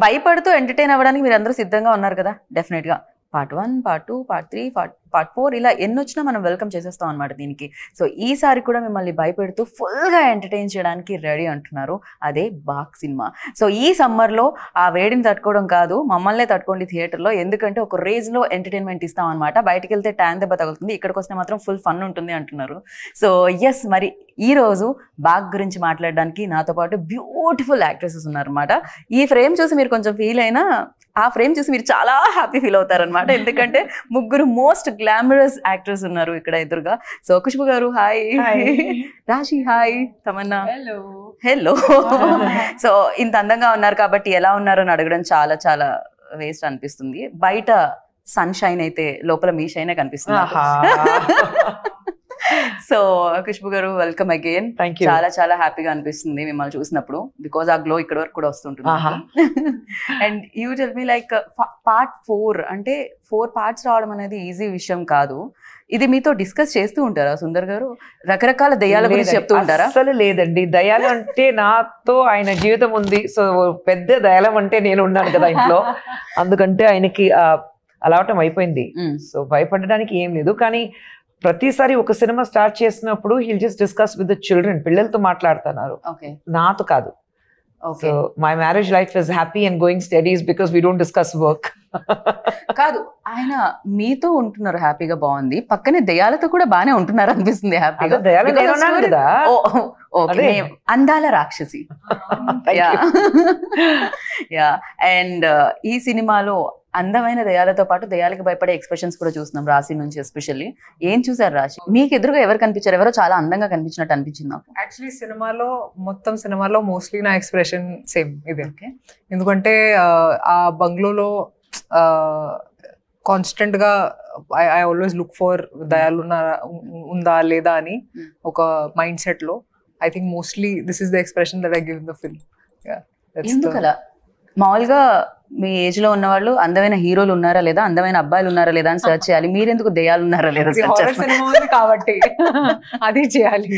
భయపడుతూ ఎంటర్టైన్ అవ్వడానికి మీరు అందరూ సిద్ధంగా ఉన్నారు కదా డెఫినెట్ గా. పార్ట్ 1, పార్ట్ 2, పార్ట్ 3, పార్ట్ 4 ఇలా ఎన్ని వచ్చినా మనం వెల్కమ్ చేసేస్తాం అనమాట దీనికి. సో ఈసారి కూడా మిమ్మల్ని భయపెడుతూ ఫుల్గా ఎంటర్టైన్ చేయడానికి రెడీ అంటున్నారు, అదే బాగ్ సినిమా. సో ఈ సమ్మర్లో ఆ వేడిని తట్టుకోవడం కాదు, మమ్మల్నే తట్టుకోండి థియేటర్లో, ఎందుకంటే ఒక రేంజ్లో ఎంటర్టైన్మెంట్ ఇస్తాం అనమాట. బయటకు వెళ్తే ట్యాన్ దెబ్బ తగులుతుంది, ఇక్కడికి వస్తే మాత్రం ఫుల్ ఫన్ ఉంటుంది అంటున్నారు. సో ఎస్, మరి ఈరోజు బాగ్ గురించి మాట్లాడడానికి నాతో పాటు బ్యూటిఫుల్ యాక్ట్రెసెస్ ఉన్నారనమాట. ఈ ఫ్రేమ్ చూసి మీరు కొంచెం ఫీల్ అయినా ఆ ఫ్రేమ్ చూసి మీరు చాలా హ్యాపీ ఫీల్ అవుతారనమాట, ఎందుకంటే ముగ్గురు మోస్ట్ గ్లామరస్ యాక్టర్స్ ఉన్నారు ఇక్కడ ఎదురుగా. సో ఖుష్బు గారు హాయ్, రాశి హాయ్, తమన్నా హలో. సో ఇంత అందంగా ఉన్నారు కాబట్టి ఎలా ఉన్నారో అని అడగడం చాలా చాలా వేస్ట్ అనిపిస్తుంది. బయట సన్ షైన్ అయితే లోపల మీ షైనే కనిపిస్తుంది. సో ఖుష్బు గారు వెల్కమ్ అగైన్. చాలా చాలా హ్యాపీగా అనిపిస్తుంది మిమ్మల్ని చూసినప్పుడు, బికాస్ ఆ గ్లో ఇక్కడ వరకు కూడా వస్తుంటుంది. And you tell me like part 4 అంటే 4 పార్ట్స్ రావడం అనేది ఈజీ విషయం కాదు. ఇది మీతో డిస్కస్ చేస్తూ ఉంటారా సుందర్ గారు? రకరకాల దయ్యాల గురించి చెప్తూ ఉంటారా? అసలు లేదండి, దయాలు అంటే నాతో ఆయన జీవితం ఉంది. సో పెద్ద దయాలం అంటే నేను ఉన్నాను కదా ఇంట్లో, అందుకంటే ఆయనకి అలవాటం అయిపోయింది. సో భయపడడానికి ఏం లేదు. కానీ ప్రతిసారి ఒక సినిమా స్టార్ట్ చేసినప్పుడు he'll just discuss with the children, పిల్లలతో మాట్లాడుతున్నారు, నాతో కాదు. So my marriage life is happy and going studies because we don't discuss work. కాదు, ఆయన మీతో ఉంటున్నారు హ్యాపీగా, బాగుంది. పక్కనే దయాలతో కూడా బానే ఉంటున్నారు అనిపిస్తుంది హ్యాపీగా. అందాల రాక్షసి. యా. అండ్ ఈ సినిమాలో అందమైన దయాలతో పాటు దయాలకి భయపడే ఎక్స్ప్రెషన్స్ కూడా చూస్తున్నాం రాశి నుంచి. ఎస్పెషల్లీ ఏం చూసారు రాశి? మీకు ఎదురుగా ఎవరు కనిపించారు? ఎవరో చాలా అందంగా కనిపించినట్టు అనిపించింది నాకు. యాక్చువల్లీ సినిమాలో మోస్ట్లీ నా ఎక్స్ప్రెషన్ సేమ్ ఇదే. ఎందుకంటే ఆ బంగ్లోలో కాన్స్టెంట్ గా ఐ ఆల్వేస్ లుక్ ఫర్ దయాలు ఉందా లేదా అని ఒక మైండ్ సెట్ లో. I think mostly this is the expression that I give in the film. ఎందుకలా? మామూలుగా మీ ఏజ్ లో ఉన్న వాళ్ళు అందమైన హీరోలు ఉన్నారా లేదా, అందమైన అబ్బాయిలు ఉన్నారా లేదా అని సర్చ్ చేయాలి. మీరెందుకు దెయ్యాలు ఉన్నారా లేదా కాబట్టి అది చేయాలి.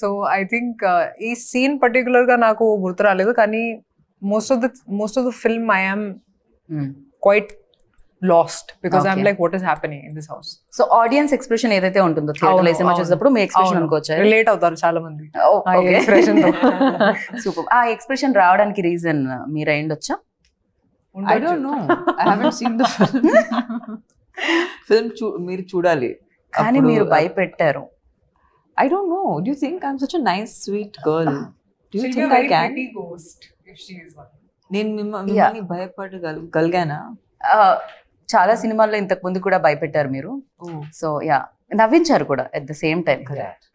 సో ఐ థింక్ ఈ సీన్ పర్టికులర్ గా నాకు గుర్తు రాలేదు, కానీ most of the film I am quite lost because I'm like what is happening in this house. So audience expression ఏదైతే ఉంటుందో థియేటర్లో సినిమా చూసేటప్పుడు మీ ఎక్స్ప్రెషన్ అనుకోవచ్చు, రిలేట్ అవుతారు చాలా మంది ఎక్స్ప్రెషన్. సూపర్. ఆ ఎక్స్ప్రెషన్ రావడానికి రీజన్ మీరు అయ్యుండొచ్చా? I don't know. I haven't seen the film. మీరు చూడాలి. కానీ మీరు భయపెట్టారు. I don't know. Do you think I'm such a nice, sweet girl? Do you think I can? నేను మిమ్మల్ని భయపడగలిగానా? చాలా సినిమాల్లో ఇంతకు ముందు కూడా భయపెట్టారు మీరు. సో యా, నవ్వించారు కూడా ఎట్ ద సేమ్ టైం.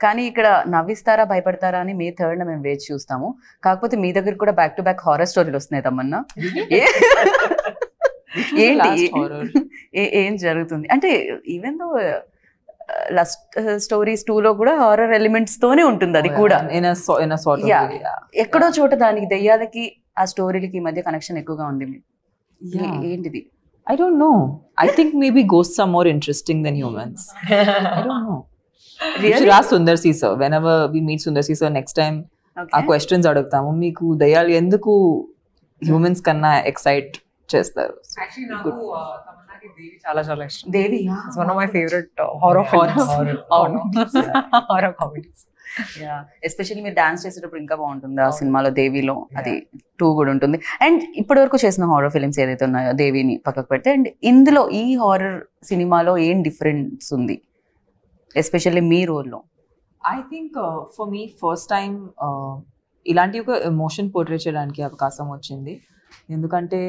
కానీ ఇక్కడ నవ్విస్తారా భయపడతారా అని మే 3rd మేము వేచి చూస్తాము. కాకపోతే మీ దగ్గర కూడా బ్యాక్ టు బ్యాక్ హారర్ స్టోరీలు వస్తున్నాయి తమన్నా. ఏంటి ఏం జరుగుతుంది అంటే, ఈవెన్ దో లస్ట్ స్టోరీస్ 2 లో కూడా హారర్ ఎలిమెంట్స్ తోనే ఉంటుంది అది కూడా. ఎక్కడో చోట దానికి దెయ్యాలకి ఆ స్టోరీలకి మధ్య కనెక్షన్ ఎక్కువగా ఉంది. ఏంటిది? I don't know. I think maybe ghosts are more interesting than humans. I don't know. Really? You should ask Sundar C sir. Whenever we meet Sundar C sir next time, ఆ questions అడుగుతాము. మీకు దయ్యాలు ఎందుకు humans కన్నా excite చేస్తారు? Actually నాకు తమన్నాకి దేవి చాలా చాలా ఇష్టం. Devi it's one of my favourite horror comedies. Yeah, especially మీరు డాన్స్ చేసేటప్పుడు ఇంకా బాగుంటుంది ఆ సినిమాలో. దేవిలో అది 2 కూడా ఉంటుంది. అండ్ ఇప్పటి వరకు చేసిన హారర్ ఫిలిమ్స్ ఏదైతే ఉన్నాయో దేవిని పక్కకు పెడితే, అండ్ ఇందులో ఈ హారర్ సినిమాలో ఏం డిఫరెన్స్ ఉంది ఎస్పెషల్లీ మీ రోల్లో? I think for me first time ఇలాంటి ఒక ఎమోషన్ పోర్ట్రే చేయడానికి అవకాశం వచ్చింది. ఎందుకంటే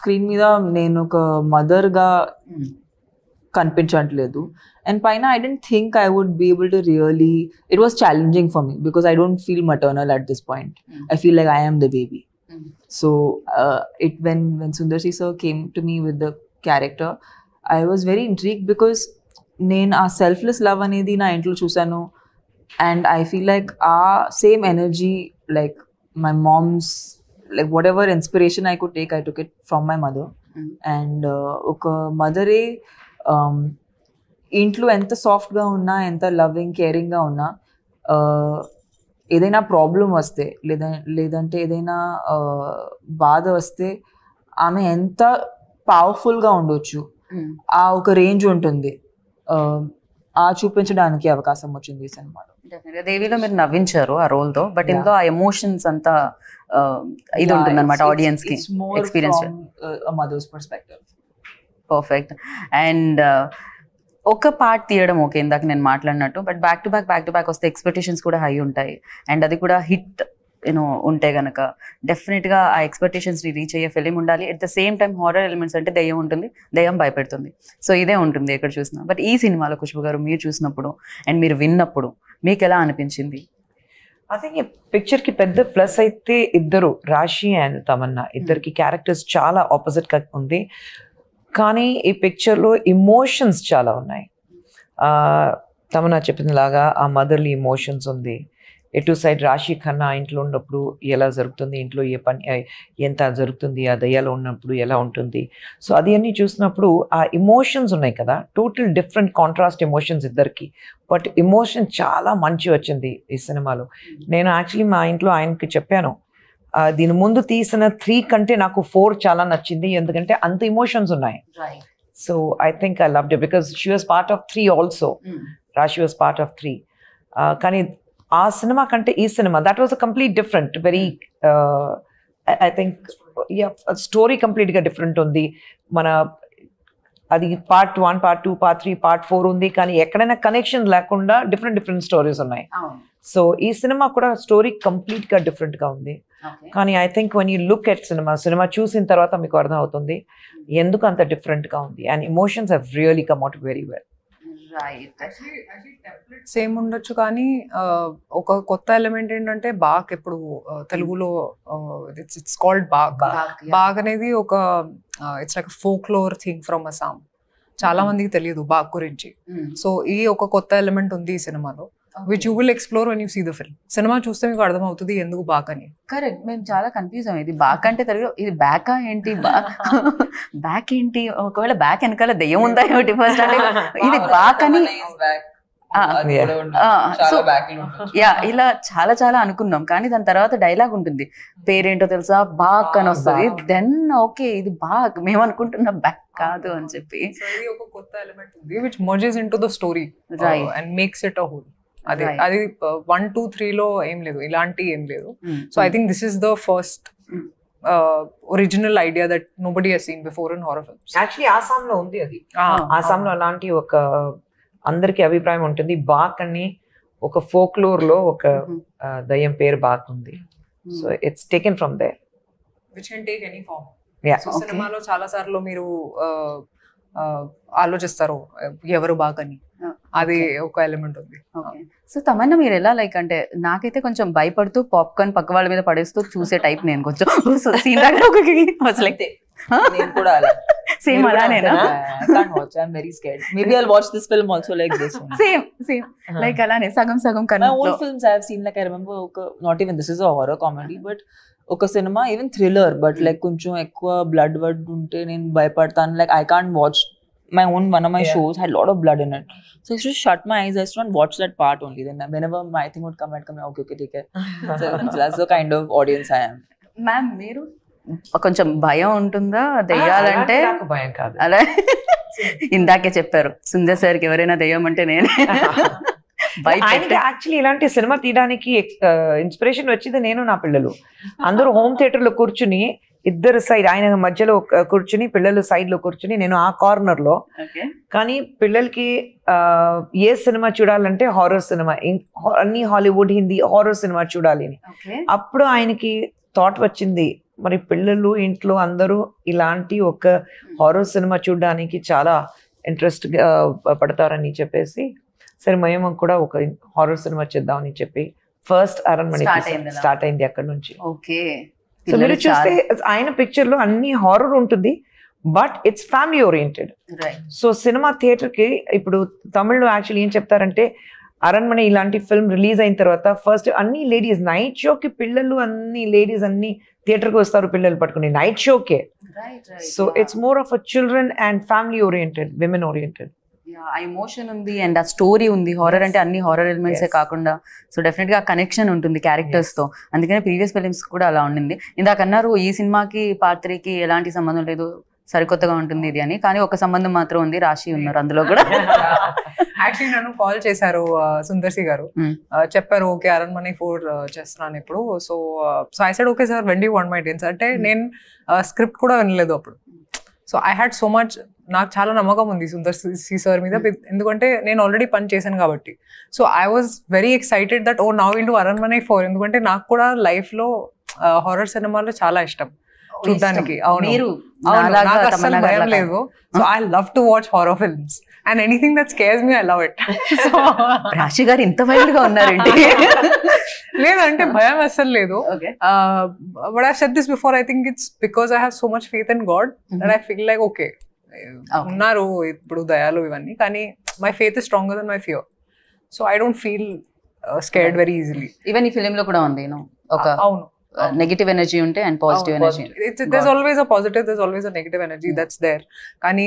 స్క్రీన్ మీద నేను ఒక మదర్గా కనిపించట్లేదు. And paina, I didn't think I would be able to really, it was challenging for me because I don't feel maternal at this point. I feel like I am the baby. So when Sundar C sir came to me with the character, I was very intrigued because నేను ఆ selfless love అనేది నా ఇంట్లో చూసాను. And I feel like same energy, like my mom's, like whatever inspiration I could take, I took it from my mother. And ఒక మదరే ఇంట్లో ఎంత సాఫ్ట్గా ఉన్నా, ఎంత లవింగ్ కేరింగ్గా ఉన్నా, ఏదైనా ప్రాబ్లం వస్తే లేదంటే ఏదైనా బాధ వస్తే ఆమె ఎంత పవర్ఫుల్గా ఉండొచ్చు ఆ ఒక రేంజ్ ఉంటుంది, ఆ చూపించడానికి అవకాశం వచ్చింది ఈ సినిమాలో. దేవిలో మీరు నవ్వించారు ఆ రోల్ తో, బట్ ఇందులో ఆ ఎమోషన్స్ అంతా ఇది ఉంటుంది అనమాట ఆడియన్స్ కి experience. Mother's perspective. Perfect. And ఒక పార్ట్ తీయడం ఓకే, ఇందాక నేను మాట్లాడినట్టు, బట్ బ్యాక్ టు బ్యాక్ వస్తే ఎక్స్పెక్టేషన్స్ కూడా హై ఉంటాయి. అండ్ అది కూడా హిట్ ఉంటే గనక డెఫినెట్గా ఆ ఎక్స్పెక్టేషన్స్ని రీచ్ అయ్యే ఫిలిం ఉండాలి. At the same time horror elements అంటే దెయ్యం ఉంటుంది, దెయ్యం భయపెడుతుంది. సో ఇదే ఉంటుంది ఎక్కడ చూసినా. బట్ ఈ సినిమాలో ఖుష్బు గారు మీరు చూసినప్పుడు అండ్ మీరు విన్నప్పుడు మీకు ఎలా అనిపించింది? ఐ థింక్ ఈ పిక్చర్ కి పెద్ద ప్లస్ అయితే ఇద్దరు, రాశి అండ్ తమన్నా, ఇద్దరికి క్యారెక్టర్స్ చాలా ఆపోజిట్ గా ఉంది. కానీ ఈ పిక్చర్ లో ఇమోషన్స్ చాలా ఉన్నాయి. తమన్నా చెప్పిన లాగా ఆ మదర్లీ ఇమోషన్స్ ఉంది. ఎటు సైడ్ రాశి ఖన్నా ఇంట్లో ఉన్నప్పుడు ఎలా జరుగుతుంది, ఇంట్లో ఏ పని ఎంత జరుగుతుంది, ఆ దయ్యాలో ఉన్నప్పుడు ఎలా ఉంటుంది. సో అది అన్నీ చూసినప్పుడు ఆ ఇమోషన్స్ ఉన్నాయి కదా, టోటల్ డిఫరెంట్ కాంట్రాస్ట్ ఎమోషన్స్ ఇద్దరికి. బట్ ఎమోషన్ చాలా మంచి వచ్చింది ఈ సినిమాలో. నేను యాక్చువల్లీ మా ఇంట్లో ఆయనకి చెప్పాను, దీని ముందు తీసిన 3 కంటే నాకు 4 చాలా నచ్చింది, ఎందుకంటే అంత ఇమోషన్స్ ఉన్నాయి. So I think I loved it because she was part of 3 also. రాశి వాజ్ పార్ట్ ఆఫ్ 3. కానీ ఆ సినిమా కంటే ఈ cinema that was a complete different, very I think story కంప్లీట్గా డిఫరెంట్ ఉంది. మన అది పార్ట్ 1, పార్ట్ 2, పార్ట్ 3, పార్ట్ 4 ఉంది, కానీ ఎక్కడైనా కనెక్షన్ లేకుండా డిఫరెంట్ స్టోరీస్ ఉన్నాయి. సో ఈ సినిమా కూడా స్టోరీ కంప్లీట్గా డిఫరెంట్గా ఉంది. కానీ I think one you look at cinema చూసిన తర్వాత మీకు అర్థం అవుతుంది ఎందుకు అంత డిఫరెంట్గా ఉంది. And emotions have really come out very well. Same ఉండొచ్చు, కానీ ఒక కొత్త ఎలిమెంట్ ఏంటంటే బాగ్. ఇప్పుడు తెలుగులో ఇట్స్ కాల్డ్ బాగ్. బాగ్ అనేది ఒక it's like folklore thing from Assam. చాలా మందికి తెలియదు బాగ్ గురించి. సో ఈ ఒక కొత్త ఎలిమెంట్ ఉంది ఈ సినిమాలో, which you will explore when you see the film. సినిమా చూస్తే మీకు అర్థమవుతుంది ఎందుకు బాగ్ అని. కరెక్ట్. మేము చాలా కన్ఫ్యూజ్ అయ్యాం, ఇది బాక్ అంటే తెలుగు, ఇది బ్యాకా ఏంటి, బ్యాక్ ఏంటి, ఒకవేళ బ్యాక్ వెనకాల దెయ్యం ఉందా ఏమిటి ఫస్ట్ అంటే ఇది బాక్ అని. ఇలా చాలా అనుకున్నాం, కానీ దాని తర్వాత డైలాగ్ ఉంటుంది, పేరేంటో తెలుసా, బాక్ అని వస్తుంది. దెన్ ఓకే ఇది బాక్, మేము అనుకుంటున్నాం బ్యాక్ కాదు అని చెప్పి. ఒక కొత్త ఎలిమెంట్ ఉంది which mergers into the story and makes it a whole. అది 1, 2, 3 లో ఏం లేదు, ఇలాంటి ఏం లేదు. So I think this is the first original idea that nobody has seen before in horror films. Actually ఆసాంలో ఉంది అది. ఆసాంలో అలాంటి ఒక అందరికి అభిప్రాయం ఉంటుంది, బాక్ అని ఒక ఫోక్లోర్ లో ఒక దయ్యం పేరు బాక్ ఉంది. So it's taken from there, which can take any form. సినిమాలో చాలా సార్లు మీరు ఆలోచిస్తారు ఎవరు బాక్ అని, అది ఒక ఎలిమెంట్ ఉంది. సో తమన్నా మీరు ఎలా లైక్ అంటే, నాకైతే కొంచెం భయపడుతూ పాప్కార్న్ పక్క వాళ్ళ మీద పడేస్తూ చూసే టైప్ నేను కొంచెం. సీన్ దగ్గర నేను కూడా అలా same అలానేనా? I can't watch. I'm very scared. Maybe I'll watch this film also like this one. Same. Like అలానే సగం My old films I have seen, like I remember, not even this is a horror comedy, but ఒక సినిమా even thriller, but like కొంచెం ఎక్కువ blood ఉంటే నేను భయపడతాను. Like I can't watch my one of my shows had a lot of blood in it, so I used to shut my eyes. I used to not watch that part only. Then whenever my thing would come, I'd come, okay, take it. So that's the kind of audience I am. Ma'am, మీరు కొంచెం భయం ఉంటుందా దెయ్యాలంటే? భయం కాదు, అలా ఇందాకే చెప్పారు సుందర్ సార్కి ఎవరైనా దెయ్యం అంటే నేనే. యాక్చువల్లీ ఇలాంటి సినిమా తీయడానికి ఇన్స్పిరేషన్ వచ్చింది నేను, నా పిల్లలు అందరూ హోమ్ థియేటర్ లో కూర్చుని, ఇద్దరు సైడ్, ఆయన మధ్యలో కూర్చుని, పిల్లలు సైడ్ లో కూర్చుని, నేను ఆ కార్నర్ లో. కానీ పిల్లలకి ఏ సినిమా చూడాలంటే హారర్ సినిమా, అన్ని హాలీవుడ్, హిందీ హారర్ సినిమా చూడాలి అని. అప్పుడు ఆయనకి థాట్ వచ్చింది, మరి పిల్లలు ఇంట్లో అందరూ ఇలాంటి ఒక హారర్ సినిమా చూడడానికి చాలా ఇంట్రెస్ట్ పడతారని చెప్పేసి, సరే మేము కూడా ఒక హారర్ సినిమా చేద్దామని చెప్పి ఫస్ట్ అరణ్మణి స్టార్ట్ అయింది అక్కడ నుంచి. ఓకే. సో మీరు చూస్తే ఆయన పిక్చర్ లో అన్ని హారర్ ఉంటుంది, but it's family oriented. So cinema theatre కి ఇప్పుడు తమిళ్లో యాక్చువల్లీ ఏం చెప్తారంటే, అరణ్మణి ఇలాంటి ఫిల్మ్ రిలీజ్ అయిన తర్వాత ఫస్ట్ అన్ని లేడీస్ నైట్ షోకి, పిల్లలు అన్ని లేడీస్ అన్ని థియేటర్కి వస్తారు పిల్లలు పట్టుకుని నైట్ షోకే. So it's more of a children and family oriented, women oriented. ఆ ఎమోషన్ ఉంది అండ్ ఆ స్టోరీ ఉంది. హారర్ అంటే అన్ని హారర్ ఎలిమెంట్సే కాకుండా సో డెఫినెట్ గా కనెక్షన్ ఉంటుంది క్యారెక్టర్స్ తో. అందుకనే ప్రీవియస్ ఫిలిమ్స్ కూడా అలా ఉండింది. ఇందాక అన్నారు ఈ సినిమాకి పార్ట్ 3కి ఎలాంటి సంబంధం లేదు, సరికొత్తగా ఉంటుంది ఇది అని, కానీ ఒక సంబంధం మాత్రం ఉంది, రాశి ఉన్నారు అందులో కూడా. యాక్చువల్లీ నన్ను కాల్ చేశారు సుందర్సి గారు, చెప్పారు ఓకే అరణ్మనే 4 చేస్తున్నాను ఇప్పుడు. So I said okay sir, when do you want my dates అంటే నేను స్క్రిప్ట్ కూడా వినలేదు అప్పుడు. So I had so much, నాకు చాలా నమ్మకం ఉంది సుందర్సి సార్ మీద, ఎందుకంటే నేను ఆల్రెడీ పని చేశాను కాబట్టి. So I was very excited that oh now will do Aranmanai 4, ఎందుకంటే నాకు కూడా లైఫ్ లో హారర్ సినిమాలు చాలా ఇష్టం చూడడానికి. అవును, నాకు అసలు భయం లేదు. So I love to watch horror films and anything that scares me I love it. రాశి గారు ఇంత వైల్డ్ గా ఉన్నారండి. లేదంటే భయం అసలు లేదు. But I said this before, I think it's because I have so much faith in God that I feel like okay ఉన్నారు ఇప్పుడు దయాలు ఇవన్నీ, కానీ my faith is stronger then my fear. So I don't feel scared very easily. Even ఈ film లో కూడా ఉంది ఒక అవును నెగటివ్ ఎనర్జీ ఉంటే and positive energy. There's always a positive, there's always a negative energy that's there. Kani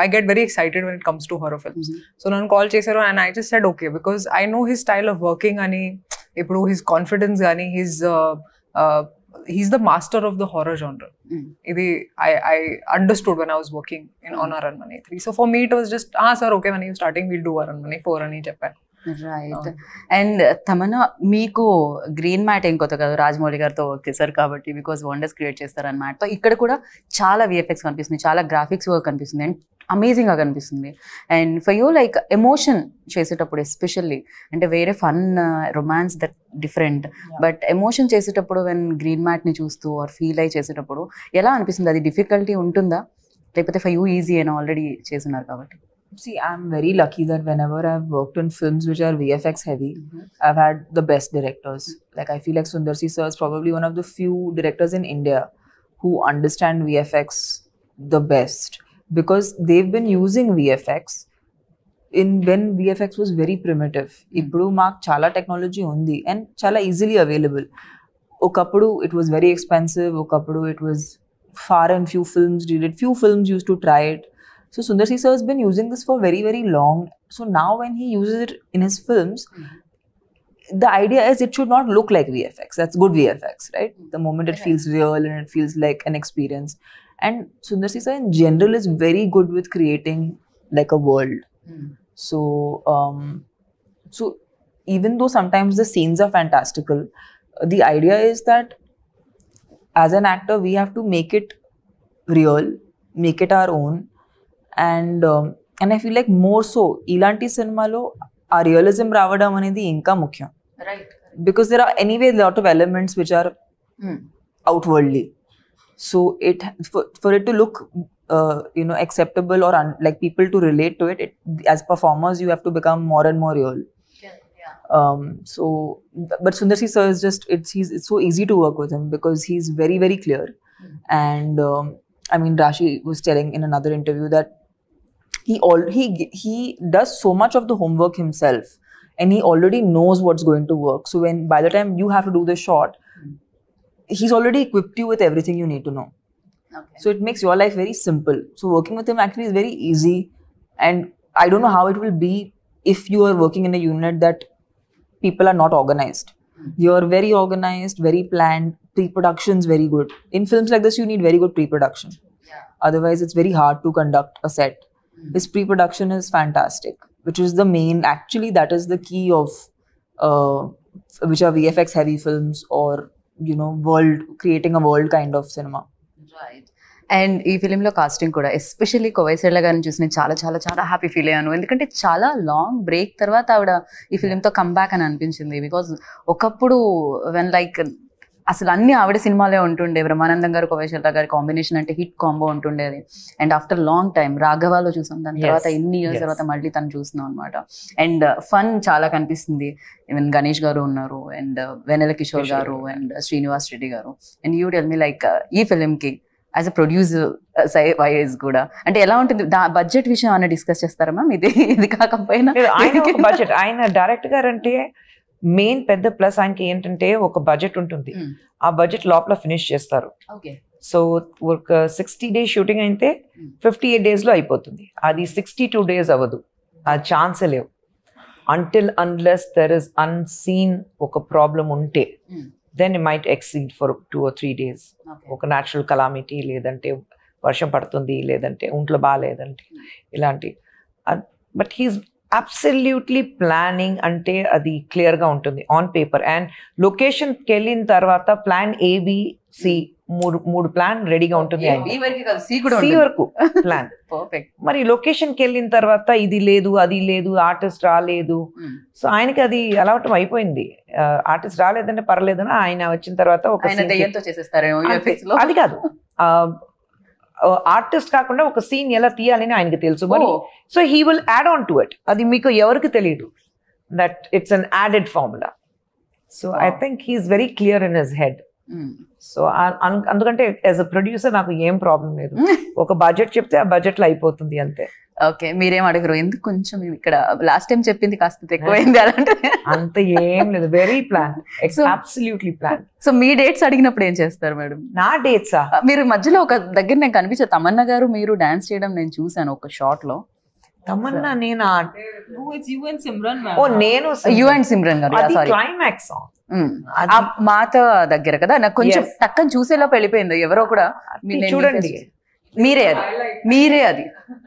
I get very excited when it comes to horror films. So nannu call chesaru and I just said okay, because I know his style of working ani ippudu his confidence gani he's the master of the horror genre. Idi I understood when I was working on Aranmane 3. So for me it was just sir okay, when you starting we'll do Aranmane 4 ani cheppanu. Right. And Tamannaah మీకు green mat ఏం కొత్త కాదు, రాజమౌళి గారితో ఒకేసారి కాబట్టి because wonders create చేస్తారు అన్నమాట. ఇక్కడ కూడా చాలా విఎఫ్ఎక్స్ కనిపిస్తుంది, చాలా గ్రాఫిక్స్ వర్క్ కనిపిస్తుంది అండ్ అమేజింగ్గా కనిపిస్తుంది. And for you like emotion చేసేటప్పుడు ఎస్పెషల్లీ, అంటే వేరే fun romance that different, but emotion చేసేటప్పుడు వెన్ గ్రీన్ మ్యాట్ని చూస్తూ ఆర్ ఫీల్ అయి చేసేటప్పుడు ఎలా అనిపిస్తుంది? అది డిఫికల్టీ ఉంటుందా లేకపోతే ఫర్ యూ ఈజీ అని ఆల్రెడీ చేస్తున్నారు కాబట్టి? See, I'm very lucky that whenever I've worked on films which are VFX heavy, I've had the best directors. Like I feel like Sundarsi sir is probably one of the few directors in India who understand VFX the best, because they've been using VFX when VFX was very primitive. Ippudu maak chala technology undi and chala easily available. Okappudu it was very expensive, okappudu it was far and few films did it, few films used to try it. So Sundarsi sir has been using this for very, very long. So now when he uses it in his films, the idea is it should not look like VFX. That's good VFX, right? The moment it feels real and it feels like an experience. And Sundarsi sir in general is very good with creating like a world. So even though sometimes the scenes are fantastical, the idea is that as an actor we have to make it real, make it our own. And I feel like more so ilanti cinema lo aa realism raavadam anedi inka mukyam, right? Because there are anyway a lot of elements which are outwardly, so it for it to look acceptable or like people to relate to it, as performers you have to become more and more real. So but Sundarsi sir is just it's so easy to work with him because he's very, very clear. And I mean Rashi was telling in another interview that he does so much of the homework himself and he already knows what's going to work. So when by the time you have to do the shot, he's already equipped you with everything you need to know. Okay. So it makes your life very simple. So working with him actually is very easy, and I don't know how it will be if you are working in a unit that people are not organized. You're very organized, very planned, pre-production's very good. In films like this you need very good pre-production. Otherwise it's very hard to conduct a set. This pre-production is fantastic, which is the main, actually that is the key of which are VFX heavy films or world, creating a world kind of cinema. Right. And ఈ ఫిలింలో casting కూడా especially కోవైసెళ్ళ గారిని చూసి నేను చాలా చాలా చాలా happy feel అయ్యాను. ఎందుకంటే చాలా లాంగ్ బ్రేక్ తర్వాత ఆవిడ ఈ ఫిలింతో కమ్బ్యాక్ అని అనిపించింది. బికాజ్ ఒకప్పుడు వెన్ లైక్ అసలు అన్ని ఆవిడ సినిమాలే ఉంటుండే, బ్రహ్మానందం గారు కోవైసెళ్ళ గారి కాంబినేషన్ అంటే హిట్ కాంబో ఉంటుండేది. అండ్ ఆఫ్టర్ లాంగ్ టైం రాఘవాలో చూసాం, దాని తర్వాత ఎన్ని ఇయర్స్ తర్వాత మళ్ళీ తను చూస్తున్నాం అనమాట. అండ్ ఫన్ చాలా కనిపిస్తుంది. ఈవెన్ గణేష్ గారు ఉన్నారు అండ్ వెన్నెల కిషోర్ గారు అండ్ శ్రీనివాస్ రెడ్డి గారు. And you tell me like ఈ ఫిలింకి యాజ్ అ ప్రొడ్యూసర్ వైజ్ కూడా అంటే ఎలా ఉంటుంది? బడ్జెట్ విషయం అన్న డిస్కస్ చేస్తారా మ్యామ్? ఇది కాకపోయినా బడ్జెట్ ఆయన డైరెక్ట్ గారు అంటే మెయిన్ పెద్ద ప్లస్ ఆయనకి ఏంటంటే ఒక బడ్జెట్ ఉంటుంది, ఆ బడ్జెట్ లోపల ఫినిష్ చేస్తారు. సో ఒక 60 days షూటింగ్ అయితే 58 days లో అయిపోతుంది. అది 62 days అవ్వదు. ఆ ఛాన్సే లేవు. Until unless there is unseen ఒక ప్రాబ్లం ఉంటే then it might exceed for 2 or 3 days. ఒక న్యాచురల్ కలామిటీ, లేదంటే వర్షం పడుతుంది, లేదంటే ఒంట్లో బాగాలేదంటే ఇలాంటి. బట్ హీస్ అబ్సల్యూట్లీ ప్లానింగ్ అంటే అది క్లియర్గా ఉంటుంది ఆన్ పేపర్. అండ్ లొకేషన్కి వెళ్ళిన తర్వాత ప్లాన్ ABC మూడు ప్లాన్ రెడీగా ఉంటుంది. C వరకు ప్లాన్. మరి లొకేషన్కి వెళ్ళిన తర్వాత ఇది లేదు, అది లేదు, ఆర్టిస్ట్ రాలేదు. సో ఆయనకి అది అలవాటు అయిపోయింది. ఆర్టిస్ట్ రాలేదంటే పర్లేదని ఆయన వచ్చిన తర్వాత ఒక అది కాదు, ఆర్టిస్ట్ కాకుండా ఒక సీన్ ఎలా తీయాలని ఆయనకి తెలుసు. మరి so he will add on to it. అది మీకు ఎవరికి తెలియదు that it's an added formula. So I think he's very clear in his head. So అందుకంటే యాజ్ అ ప్రొడ్యూసర్ నాకు ఏం ప్రాబ్లం లేదు. ఒక బడ్జెట్ చెప్తే ఆ బడ్జెట్ లో అయిపోతుంది అంతే. ఓకే, మీరేం అడగరు ఎందుకు కొంచెం ఇక్కడ లాస్ట్ టైం చెప్పింది కాస్త ఎక్కువైంది అలాంటి? అంత ఏం లేదు, very plan, absolutely plan. So మీ డేట్స్ అడిగినప్పుడు ఏం చేస్తారు మేడం? నా డేట్సా? మీరు మధ్యలో ఒక దగ్గర నేను కనిపించే తమన్నా గారు మీరు డాన్స్ చేయడం నేను చూసాను ఒక షార్ట్ లో. తమన్నా నేను నేను యు అండ్ సిమ్రన్ గారు క్లైమాక్స్ సాంగ్ మాత దగ్గర కదా, నాకు కొంచెం టక్కని చూసేలోపు వెళ్ళిపోయింది. ఎవరో కూడా చూడండి, మీరే అది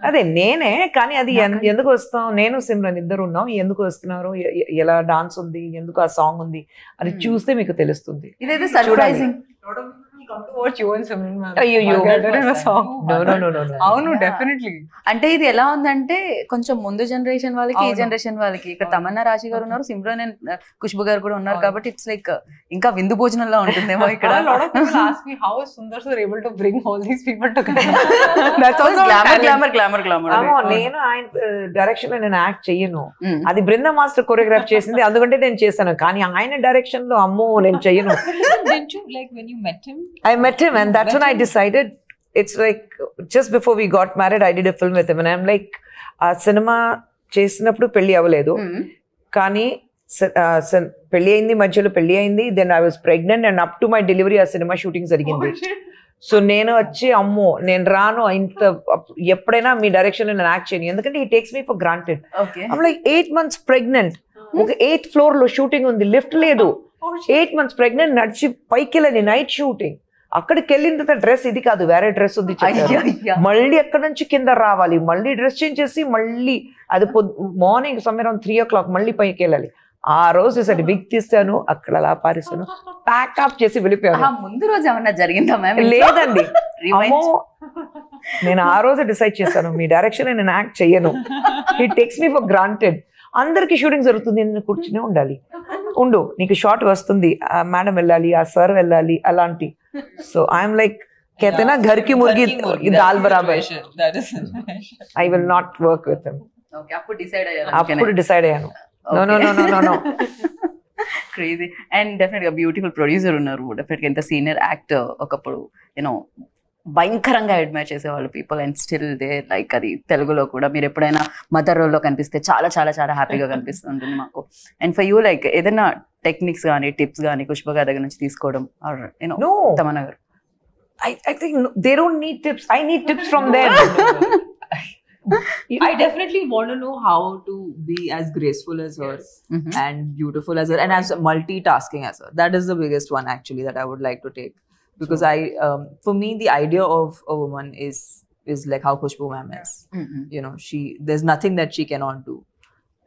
అదే నేనే. కానీ అది ఎందుకు వస్తాం, నేను సిమ్రన్ ఇద్దరు ఉన్నాం, ఎందుకు వస్తున్నారు, ఎలా డాన్స్ ఉంది, ఎందుకు ఆ సాంగ్ ఉంది అది చూస్తే మీకు తెలుస్తుంది. ఇదైతే సర్ప్రైజింగ్. అవును, డెఫినెట్లీ. అంటే ఇది ఎలా ఉందంటే కొంచెం ముందు జనరేషన్ వాళ్ళకి, ఈ జనరేషన్ వాళ్ళకి. ఇక్కడ తమన్నా రాశి గారు ఉన్నారు, సిమ్రన్ అండ్ ఖుష్బు గారు కూడా ఉన్నారు కాబట్టి ఇట్స్ లైక్ ఇంకా విందు భోజనంలో ఉంటుందేమో ఇక్కడ. నేను ఆయన డైరెక్షన్ లో నేను యాక్ట్ చెయ్యను, అది బృందా మాస్టర్ కొరియోగ్రాఫ్ చేసింది, అందుకంటే నేను చేశాను. కానీ ఆయన డైరెక్షన్ లో అమ్మో నేను చెయ్యను. I met him and that's when I decided, it's like just before we got married I did a film with him and I'm like ఆ సినిమా చేసినప్పుడు పెళ్లి అవ్వలేదు, కానీ పెళ్లి అయింది, మధ్యలో పెళ్లి అయింది, then I was pregnant and up to my delivery ఆ సినిమా షూటింగ్ జరిగింది. సో నేను వచ్చి అమ్మో నేను రాను, ఇంత ఎప్పుడైనా మీ డైరెక్షన్ లో నేను యాక్ట్ చేయను, ఎందుకంటే he takes me for granted. I'm like 8 months pregnant, ఒక 8th floor లో షూటింగ్ ఉంది, లిఫ్ట్ లేదు, 8 months pregnant, నడిచి పైకి వెళ్ళని నైట్ షూటింగ్. అక్కడికి వెళ్ళిన తర్వాత డ్రెస్ ఇది కాదు, వేరే డ్రెస్ ఉంది, మళ్ళీ ఎక్కడి నుంచి కింద రావాలి, మళ్ళీ డ్రెస్ చేంజ్ చేసి మళ్ళీ అది మార్నింగ్ సమ్వేర్ అరౌండ్ 3 o'clock మళ్ళీ పైకి వెళ్ళాలి. ఆ రోజు సరే బిగ్ తీస్తాను, అక్కడ అలా పారేస్తాను, ప్యాకప్ చేసి వెళ్ళిపోయాను. ముందు రోజు ఏమన్నా జరిగిందా మ్యామ్? లేదండి, అమ్మో నేను ఆ రోజు డిసైడ్ చేశాను మీ డైరెక్షన్ నేను యాక్ట్ చెయ్యను, he takes me for granted. అందరికి షూటింగ్ జరుగుతుంది, నేను కూర్చునే ఉండాలి, ఉండు నీకు షార్ట్ వస్తుంది, మేడం వెళ్ళాలి, ఆ సార్ వెళ్ళాలి, అలాంటి. సో ఐఎమ్ లైక్ कहते ना घर की मुर्गी दाल बराबर, I will not work with him. Okay, అప్పుడు డిసైడ్ అయ్యాను. No. క్రేజీ. అండ్ డెఫినెట్ గా బ్యూటిఫుల్ ప్రొడ్యూసర్ ఉన్నారు, డెఫినెట్ గా ఎంత సీనియర్ యాక్టర్, ఒకప్పుడు యూనో భయంకరంగా అడ్మైర్ చేసేవాళ్ళు people and still they like. అది తెలుగులో కూడా మీరు ఎప్పుడైనా మదర్ రోల్లో కనిపిస్తే చాలా చాలా చాలా హ్యాపీగా కనిపిస్తుంటుంది మాకు. అండ్ ఫర్ యూ లైక్ ఏదైనా టెక్నిక్స్ కానీ టిప్స్ కానీ ఖుష్బు గారి దగ్గర నుంచి తీసుకోవడం, యూనో తమన్నా గారు? I think they don't need tips, I need tips from them. I definitely want to know how to be as graceful as her and beautiful as her and as multitasking as her. That is the biggest one actually that I would like to take, because for me the idea of a woman is like how Khushbu ma'am is. You know, there's nothing that she cannot do,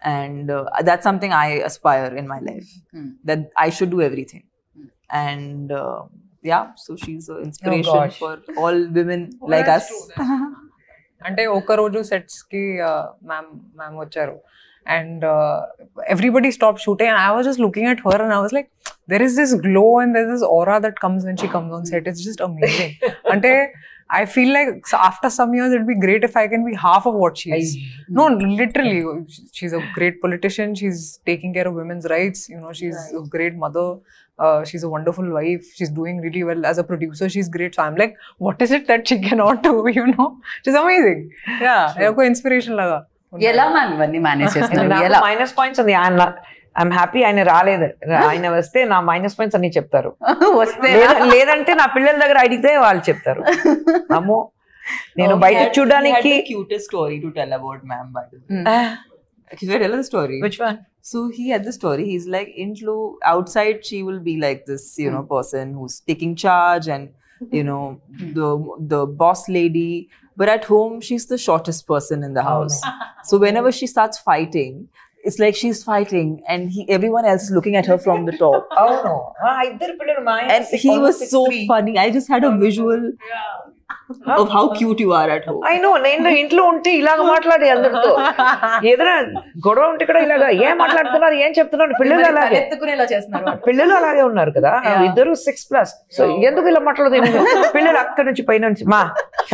and that's something I aspire in my life, that I should do everything. And yeah, so she's an inspiration for all women like us. అంటే ఒక రోజు sets కి ma'am వచ్చారు and everybody stopped shooting and I was just looking at her and I was like, there is this glow and there's this aura that comes when she comes on set. It's just amazing. Ante I feel like after some years it'd be great if I can be half of what she is. No, literally, she's a great politician, she's taking care of women's rights, you know, she's a great mother, she's a wonderful wife, she's doing really well as a producer, she's great. So I'm like, what is it that she cannot do, you know? She's amazing. Yeah, ఒక inspiration లాగా. ఎలా ma'am ఇవన్నీ manage చేస్తారు? Minus points ఉంది, I'm happy ఆయన రాలేదు, ఆయన వస్తే నా మైనస్ పాయింట్స్ అన్ని చెప్తారు, లేదంటే నా పిల్లల దగ్గర అడిగితే వాళ్ళు చెప్తారు. అమ్మో నేను బయట చూడడానికి cutest story to tell about ma'am, by the way. Should I tell the story? Which one? So he had the story. He's like, intlo outside she will be like this, person who's taking charge and the boss lady. But at home, she's the shortest person in the house. So whenever she starts fighting, it's like she's fighting, and everyone else is looking at her from the top. Oh no. ఇద్దరు పిల్లలు మా ఆయన And he was so funny. I just had a visual of how cute you are at home. I know. నేను ఇంట్లో ఉంటే ఇలాగ మాట్లాడే అందరితో ఏదైనా గొడవ ఉంటే కూడా ఇలాగా ఏం మాట్లాడుతున్నారు ఏం చెప్తున్నారు పిల్లలు అలాగే ఎత్తుకునేలా చేస్తున్నారు పిల్లలు అలాగే ఉన్నారు కదా ఇద్దరు 6+. సో ఎందుకు ఇలా మాట్లాడదు పిల్లలు అక్కడి నుంచి పైన నుంచి మా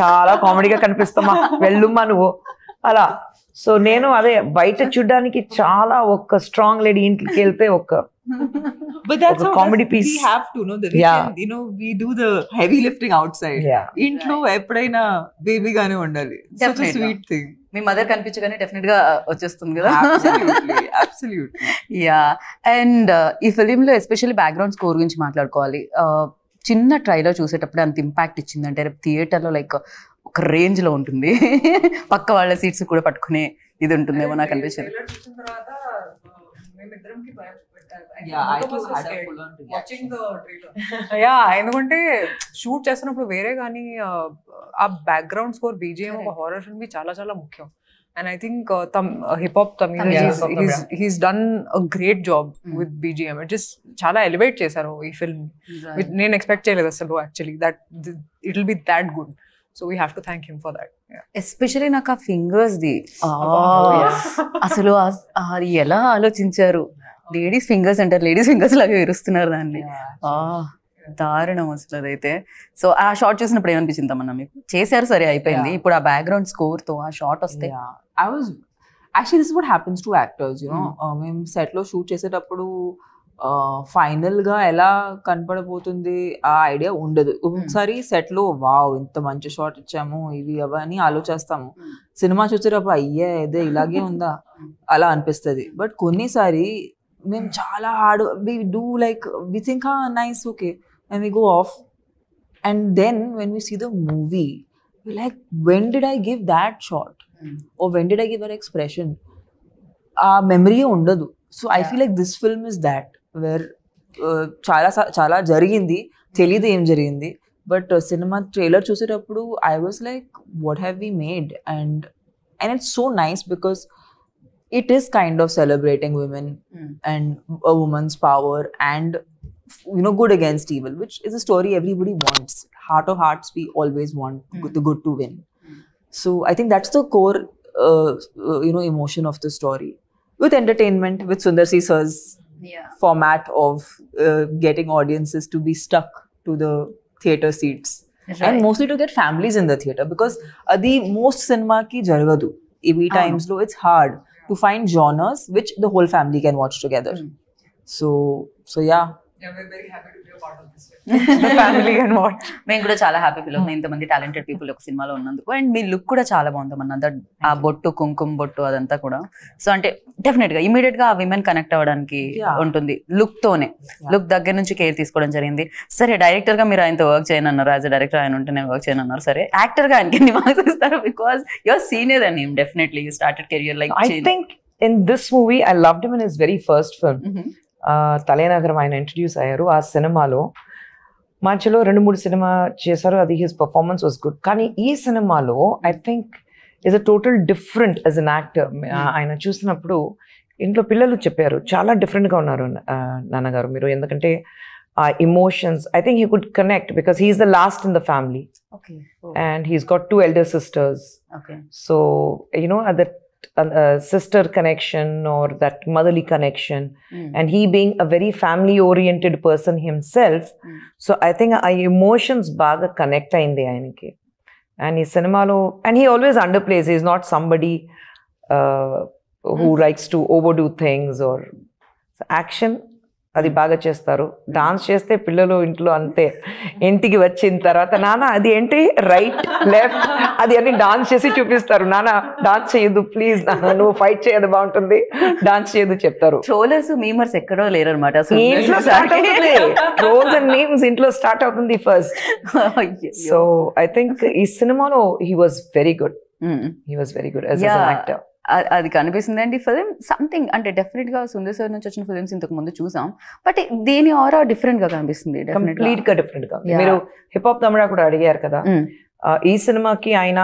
చాలా కామెడీగా కనిపిస్తామా వెళ్ళుమ్మా నువ్వు అలా. సో నేను అదే బయట చూడడానికి చాలా ఒక స్ట్రాంగ్ లేడీ ఇంటికి వెళ్తే ఒక But that's how comedy we piece. have to know that we do the heavy lifting outside. Yeah. Intlo ఎప్పుడైనా బేబీ గానే ఉండాలి. Such a Definitely. sweet thing. మీ మదర్ కనిపించగానే డెఫినెట్ గా వచ్చేస్తుంది కదా. Absolutely, absolutely. యా అండ్ ఈ ఫిలిం లో ఎస్పెషల్లీ బ్యాక్గ్రౌండ్ స్కోర్ గురించి మాట్లాడుకోవాలి. చిన్న ట్రైలర్ చూసేటప్పుడు అంత ఇంపాక్ట్ ఇచ్చిందంటే థియేటర్ లో లైక్ ఒక రేంజ్ లో ఉంటుంది. పక్క వాళ్ళ సీట్స్ కూడా పట్టుకునే ఇది ఉంటుందేమో నాకు అనిపించింది. Yeah, I too had a full on reaction. Yeah ఎందుకంటే షూట్ చేస్తున్నప్పుడు వేరే కానీ ఆ బ్యాక్గ్రౌండ్ స్కోర్ బీజిఎం ఒక హారర్ ఫిల్మ్ కి చాలా చాలా ముఖ్యం. And I think hip hop Tamil he's done a great job with BGM. It just chala elevate chesaru ee film. నేను expect చేయలేదు అసలు actually that it will be that good. So we have to thank him for that. Yeah. Especially నాకు ఆ fingers the అసలు అది ఎలా ఆలోచించారు. Ladies fingers అంటారు, లేడీస్ ఫింగర్స్ లాగా విరుస్తున్నారు దాన్ని. దారుణం అసలు అదైతే. సో ఆ షార్ట్ చూసినప్పుడు ఏమనిపించింది తమన్నా మీకు? చేశారు సరే అయిపోయింది, ఇప్పుడు ఆ బ్యాక్గ్రౌండ్ స్కోర్ తో ఆ షార్ట్ వస్తే Actually this is what happens to actors, మేము సెట్ లో షూట్ చేసేటప్పుడు ఫైనల్ గా ఎలా కనపడబోతుంది ఆ ఐడియా ఉండదు. ఒకసారి సెట్ లో వావ్ ఇంత మంచి షాట్ ఇచ్చాము ఇవి అవన్నీ ఆలోచిస్తాము. సినిమా చూసేటప్పుడు అయ్యే ఇదే ఇలాగే ఉందా అలా అనిపిస్తుంది. బట్ కొన్నిసారి మేము చాలా hard we do like we think nice okay and we go off, and then when we see the movie we're like, when did I give that shot or when did I give that expression? Memory undadu. So I feel like this film is that where చాలా జరిగింది తెలియదు ఏం జరిగింది. But cinema trailer చూసేటప్పుడు I was like, what have we made? And it's so nice because it is kind of celebrating women and a woman's power and good against evil, which is a story everybody wants. Heart of hearts, we always want the good to win. So I think that's the core emotion of the story, with entertainment, with Sundar C Sir's format of getting audiences to be stuck to the theatre seats. Right. And mostly to get families in the theatre, because the most cinema ki jaragadu EV times lo, it's hard to find genres which the whole family can watch together. So yeah, we're very happy to be a part of this the family and what. మేము కూడా చాలా happy feel అవుతుంది ఇంతమంది talented people ఒక సినిమాలో ఉన్నందుకు. And me look కూడా చాలా బాగుందన్న ఆ బొట్టు కుంకుమ బొట్టు అదంతా కూడా. సో అంటే డెఫినెట్ గా ఇమీడియట్ గా ఆ విమెన్ కనెక్ట్ అవ్వడానికి ఉంటుంది లుక్ తోనే. లుక్ దగ్గర నుంచి కేర్ తీసుకోవడం జరిగింది. సరే డైరెక్టర్ గా మీరు ఆయనతో వర్క్ చేయనన్నారు, యాజ్ అ డైరెక్టర్ ఆయన ఉంటే నేను వర్క్ చేయనన్నారు. సరే యాక్టర్ గా ఆయనకి ఎన్ని మార్క్స్ ఇస్తారు? Because your senior and him definitely you started career like. I think in this movie I loved him in his very first film. తలేనగరం ఆయన ఇంట్రడ్యూస్ అయ్యారు. ఆ సినిమాలో మధ్యలో 2-3 సినిమా చేశారు, అది హిస్ పర్ఫార్మెన్స్ వాజ్ గుడ్. కానీ ఈ సినిమాలో I think is a total different as an actor. ఆయన చూసినప్పుడు ఇంట్లో పిల్లలు చెప్పారు చాలా డిఫరెంట్గా ఉన్నారు నాన్నగారు మీరు, ఎందుకంటే ఆ emotions I think he could connect because he's the last in the family and he's got 2 elder sisters. So that sister connection or that motherly connection, and he being a very family oriented person himself, so I think emotions baga connect ayindi ayaniki. And he cinema lo, and he always underplays. He's not somebody who likes to overdo things or action అది బాగా చేస్తారు. Dance చేస్తే పిల్లలు ఇంట్లో అంతే, ఇంటికి వచ్చిన తర్వాత నాన్న అది ఏంటి రైట్ లెఫ్ట్ అది అని డాన్స్ చేసి చూపిస్తారు. నాన్న డాన్స్ చేయదు ప్లీజ్, నాన్న నువ్వు ఫైట్ చేయదు బాగుంటుంది, డాన్స్ చేయదు చెప్తారు. ట్రోలర్స్ మీమర్స్ ఎక్కడో లేరు అనమాట. ట్రోల్స్ అండ్ మీమ్స్ ఇంట్లో స్టార్ట్ అవుతుంది ఫస్ట్. సో ఐ థింక్ ఈ సినిమాలో he was very good. He was very good as an actor. అది కనిపిస్తుంది అండి ఫిలిం సంథింగ్ అంటే డెఫినెట్ గా సుందర్ సార్ నుంచి వచ్చిన ఫిలిమ్స్ ఇంతకు ముందు చూసాం బట్ దీని ఆరా డిఫరెంట్ గా కనిపిస్తుంది కంప్లీట్ గా డిఫరెంట్ గా. మీరు హిప్ హాప్ తమిళ కూడా అడిగారు కదా, ఈ సినిమాకి ఆయన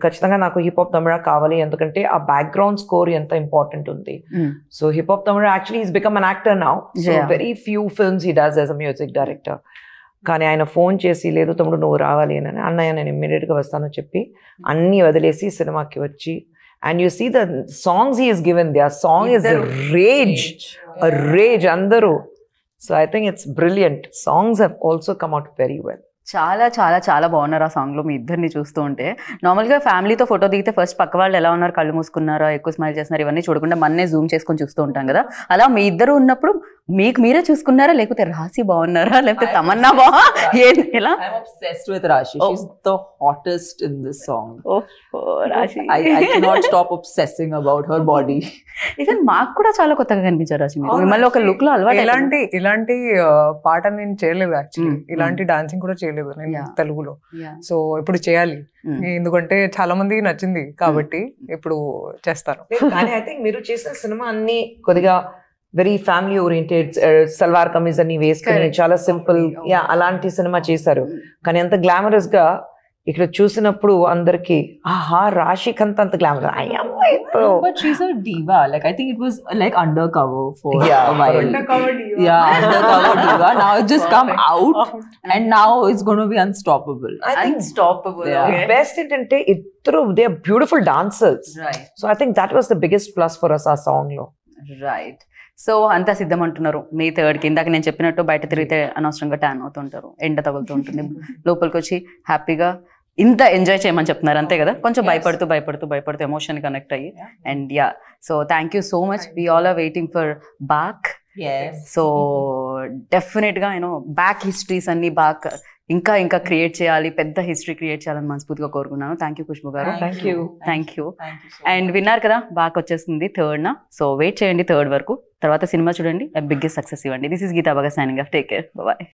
ఖచ్చితంగా నాకు హిప్ హాప్ తమిళ కావాలి, ఎందుకంటే ఆ బ్యాక్గ్రౌండ్ స్కోర్ ఎంత ఇంపార్టెంట్ ఉంది. So hip hop Tamil actually is become an actor now, so very few films he does as a music director. కానీ ఆయన ఫోన్ చేసి లేదు తమ్ముడు నువ్వు రావాలి అని, అన్నయ్య నేను ఇమ్మీడియట్ గా వస్తాను చెప్పి అన్ని వదిలేసి సినిమాకి వచ్చి, and you see the songs he has given, their song is a rage andaru. So I think it's brilliant. Songs have also come out very well. చాలా చాలా చాలా బాగున్నారు ఆ సాంగ్ లో మీ ఇద్దరిని చూస్తూ ఉంటే. నార్మల్ గా ఫ్యామిలీతో ఫోటో దిగితే ఫస్ట్ పక్క వాళ్ళు ఎలా ఉన్నారు, కళ్ళు మూసుకున్నారా, ఎక్కువ స్మైల్ చేస్తున్నారు, ఇవన్నీ చూడకుండా మన్నే జూమ్ చేసుకొని చూస్తూ ఉంటాం కదా. అలా మీ ఇద్దరు ఉన్నప్పుడు మీకు మీరే చూసుకున్నారా, లేకపోతే రాశి బాగున్నారా, లేకపోతే తమన్నా ఎలా? I'm obsessed with Rashi. She's the hottest in this song. రాశి I cannot stop obsessing about her body. Even మాకు కూడా చాలా కొత్తగా కనిపించారు రాశి మీరు. మిమ్మల్ని ఒక లుక్ లో అలవాటు. ఇలాంటి పాట నేను చేయలేదు యాక్చువల్లీ, ఇలాంటి డాన్సింగ్ కూడా చేయలేదు నేను తెలుగులో. సో ఇప్పుడు చేయాలి, ఎందుకంటే చాలా మందికి నచ్చింది కాబట్టి ఇప్పుడు చేస్తాను. కానీ ఐ థింక్ మీరు చేసిన సినిమా అన్ని కొద్దిగా very family oriented, salwar kameez అని వేసుకుని చాలా సింపుల్ అలాంటి సినిమా చేశారు. కానీ అంత గ్లామరస్ గా ఇక్కడ చూసినప్పుడు అందరికి ఆహా రాశిక్ అంత glamour. But she's a diva. Like I think it was like undercover for a while. Undercover diva. Yeah, undercover diva. Now it just come out and now it's going to be unstoppable. I think Unstoppable. the best ఏంటంటే ఇద్దరు they are beautiful dancers. Right. So I think that was the biggest plus for us, our song లో. Right. So అంతా సిద్ధం అంటున్నారు మే 3rd కి. ఇందాక నేను చెప్పినట్టు బయట తిరిగితే అనవసరంగా ట్యాన్ అవుతుంటారు, ఎండ తగులుతూ ఉంటుంది, లోపలికి వచ్చి హ్యాపీగా ఇంత ఎంజాయ్ చేయమని చెప్తున్నారు అంతే కదా. కొంచెం భయపడుతూ ఎమోషన్ కనెక్ట్ అయ్యి. And yeah, so thank you so much. We all are waiting for back. Yes. So definite గా బ్యాక్ హిస్టరీస్ అన్ని ఇంకా క్రియేట్ చేయాలి, పెద్ద హిస్టరీ క్రియేట్ చేయాలని మనస్ఫూర్తిగా కోరుకున్నాను. థ్యాంక్ యూ ఖుష్బు గారు. Thank you. Thank you. Thank you so and విన్నారు కదా, బాగా వచ్చేస్తుంది 3rd. సో వెయిట్ చేయండి 3rd వరకు. తర్వాత సినిమా చూడండి, బిగ్గెస్ట్ సక్సెస్ ఇవ్వండి. దిస్ ఇస్ గీతా బాగా signing off. Take care, bye.